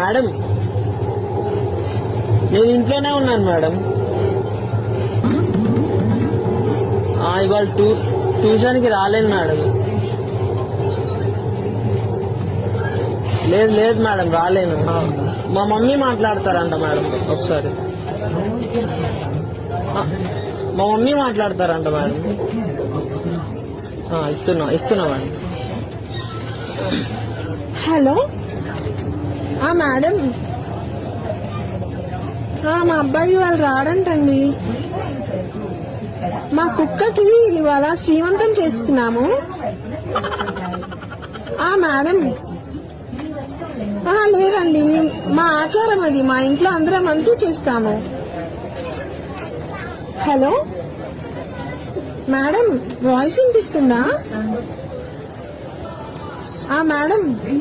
Madam నేను ఇంట్లోనే ఉన్నాను మేడం. ఇవాళ ట్యూషన్కి రాలేను మేడం. లేదు మేడం రాలేను. మా మమ్మీ మాట్లాడతారంట మేడం. ఒకసారి మా మమ్మీ మాట్లాడతారంట మేడం. ఇస్తున్నా మేడం. హలో మేడం, మా అబ్బాయి వాళ్ళు రాడంటండి. మా కుక్కకి ఇవాళ శ్రీమంతం చేస్తున్నాము. మేడం లేదండి, మా ఆచారం అది. మా ఇంట్లో అందరం అంతే చేస్తాము. హలో మేడం, వాయిస్ వినిపిస్తుందా? మేడం